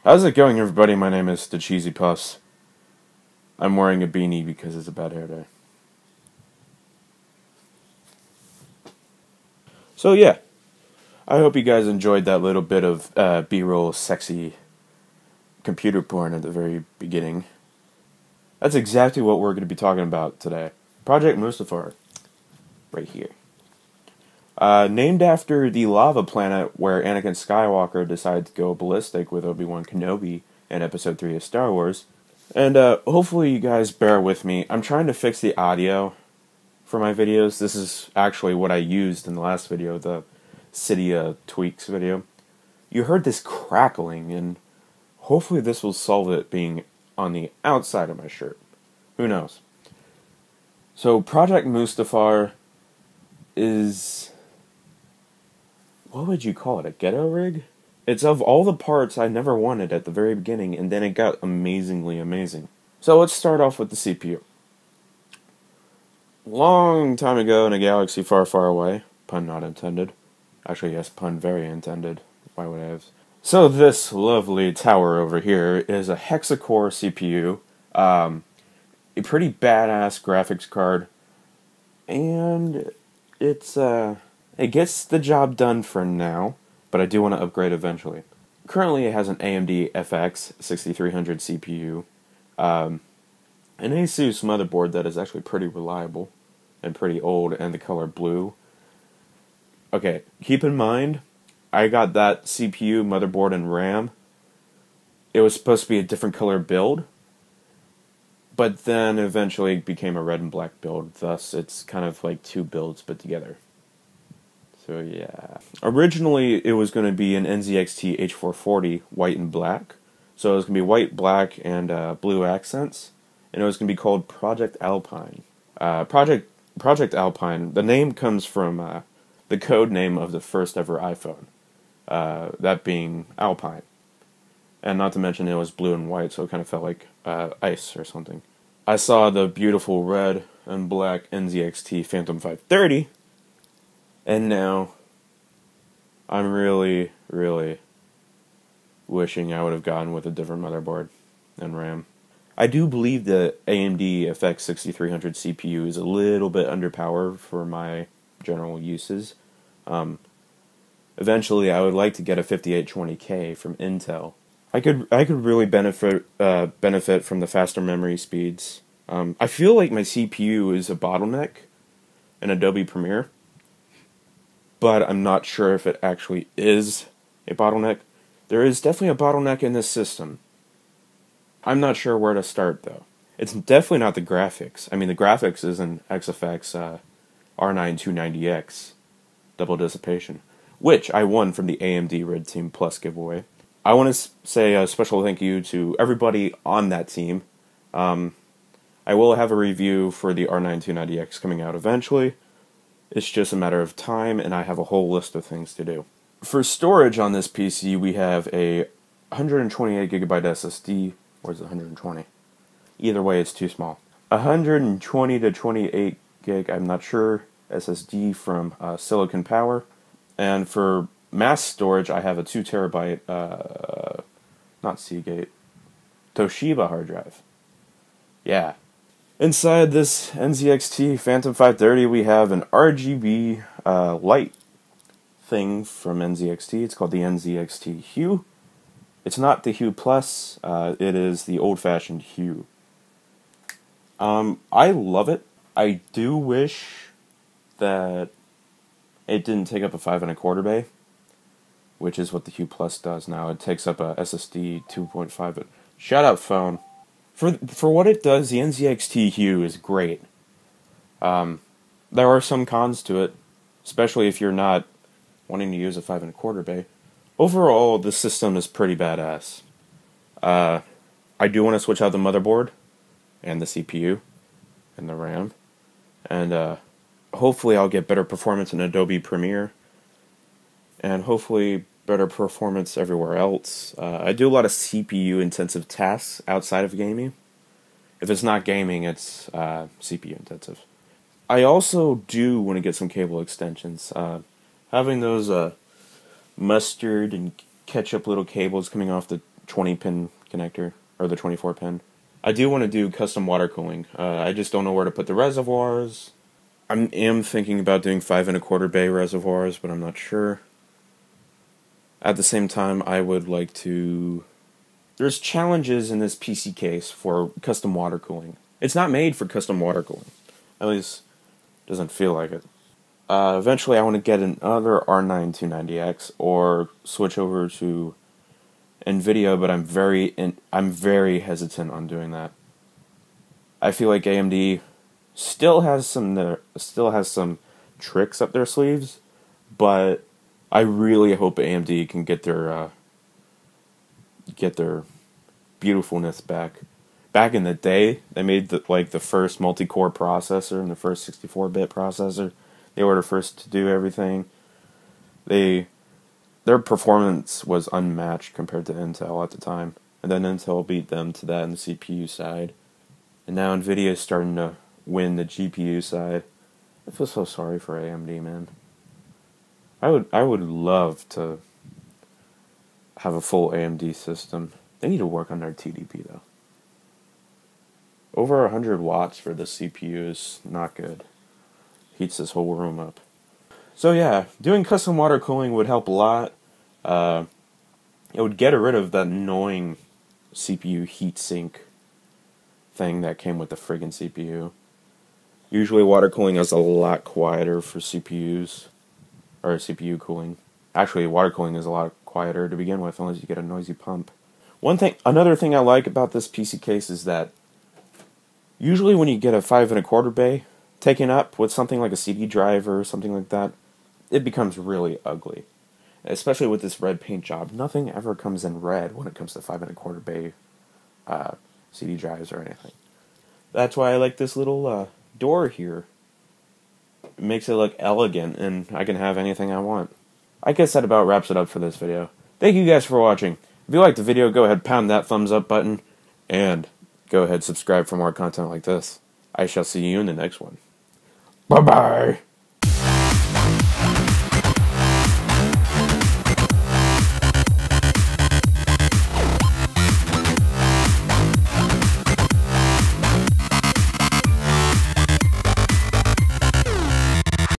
How's it going, everybody? My name is the Cheesy Puffs. I'm wearing a beanie because it's a bad hair day. So yeah, I hope you guys enjoyed that little bit of B-roll sexy computer porn at the very beginning. That's exactly what we're going to be talking about today. Project Mustafar, right here. Named after the lava planet where Anakin Skywalker decided to go ballistic with Obi-Wan Kenobi in Episode 3 of Star Wars. And hopefully you guys bear with me. I'm trying to fix the audio for my videos. This is actually what I used in the last video, the Cydia Tweaks video. You heard this crackling, and hopefully this will solve it being on the outside of my shirt. Who knows? So Project Mustafar is... what would you call it? A ghetto rig? It's of all the parts I never wanted at the very beginning, and then it got amazingly amazing. So let's start off with the CPU. Long time ago in a galaxy far, far away, pun not intended. Actually, yes, pun very intended. Why would I have? So this lovely tower over here is a hexa-core CPU, a pretty badass graphics card, and it gets the job done for now, but I do want to upgrade eventually. Currently, it has an AMD FX 6300 CPU, an ASUS motherboard that is actually pretty reliable and pretty old, and the color blue. Okay, keep in mind, I got that CPU, motherboard, and RAM. It was supposed to be a different color build, but then eventually it became a red and black build, thus it's kind of like two builds put together. So yeah. Originally, it was going to be an NZXT H440, white and black. So it was going to be white, black, and blue accents. And it was going to be called Project Alpine. Project Alpine, the name comes from the code name of the first ever iPhone. That being Alpine. And not to mention it was blue and white, so it kind of felt like ice or something. I saw the beautiful red and black NZXT Phantom 530. And now, I'm really, really wishing I would have gone with a different motherboard and RAM. I do believe the AMD FX 6300 CPU is a little bit underpowered for my general uses. Eventually, I would like to get a 5820K from Intel. I could really benefit from the faster memory speeds. I feel like my CPU is a bottleneck in Adobe Premiere, but I'm not sure if it actually is a bottleneck. There is definitely a bottleneck in this system. I'm not sure where to start, though. It's definitely not the graphics. I mean, the graphics is an XFX R9 290X Double Dissipation, which I won from the AMD Red Team Plus giveaway. I want to say a special thank you to everybody on that team. I will have a review for the R9 290X coming out eventually. It's just a matter of time, and I have a whole list of things to do. For storage on this PC, we have a 128GB SSD, or is it 120? Either way, it's too small. 120 to 28 gig, I'm not sure, SSD from Silicon Power. And for mass storage, I have a 2TB, not Seagate, Toshiba hard drive. Yeah. Inside this NZXT Phantom 530, we have an RGB light thing from NZXT. It's called the NZXT Hue. It's not the Hue Plus. It is the old-fashioned Hue. I love it. I do wish that it didn't take up a 5 1/4 bay, which is what the Hue Plus does now. It takes up a SSD 2.5. Shut up, phone. For what it does, the NZXT Hue is great. There are some cons to it, especially if you're not wanting to use a 5 1/4 bay. Overall, the system is pretty badass. I do want to switch out the motherboard, and the CPU, and the RAM, and hopefully I'll get better performance in Adobe Premiere, and hopefully better performance everywhere else. I do a lot of CPU-intensive tasks outside of gaming. If it's not gaming, it's CPU-intensive. I also do want to get some cable extensions. Having those mustard and ketchup little cables coming off the 20-pin connector, or the 24-pin. I do want to do custom water cooling. I just don't know where to put the reservoirs. I am thinking about doing 5 1/4 bay reservoirs, but I'm not sure. At the same time, I would like to... There's challenges in this PC case for custom water cooling. It's not made for custom water cooling. At least, it doesn't feel like it. Eventually, I want to get another R9 290X or switch over to NVIDIA, but I'm very hesitant on doing that. I feel like AMD still has some tricks up their sleeves, but I really hope AMD can get their beautifulness back. Back in the day, they made the first multi-core processor and the first 64-bit processor. They were the first to do everything. Their performance was unmatched compared to Intel at the time. And then Intel beat them to that on the CPU side. And now NVIDIA is starting to win the GPU side. I feel so sorry for AMD, man. I would love to have a full AMD system. They need to work on their TDP, though. Over 100 watts for the CPU is not good. Heats this whole room up. So yeah, doing custom water cooling would help a lot. It would get rid of that annoying CPU heatsink thing that came with the friggin' CPU. Usually water cooling is a lot quieter for CPUs, or CPU cooling. Actually, water cooling is a lot quieter to begin with, unless you get a noisy pump. Another thing I like about this PC case is that usually when you get a 5 1/4 bay taken up with something like a CD drive or something like that, it becomes really ugly. Especially with this red paint job. Nothing ever comes in red when it comes to 5 1/4 bay CD drives or anything. That's why I like this little door here. It makes it look elegant, and I can have anything I want. I guess that about wraps it up for this video. Thank you guys for watching. If you liked the video, go ahead, pound that thumbs up button, and go ahead, subscribe for more content like this. I shall see you in the next one. Bye-bye!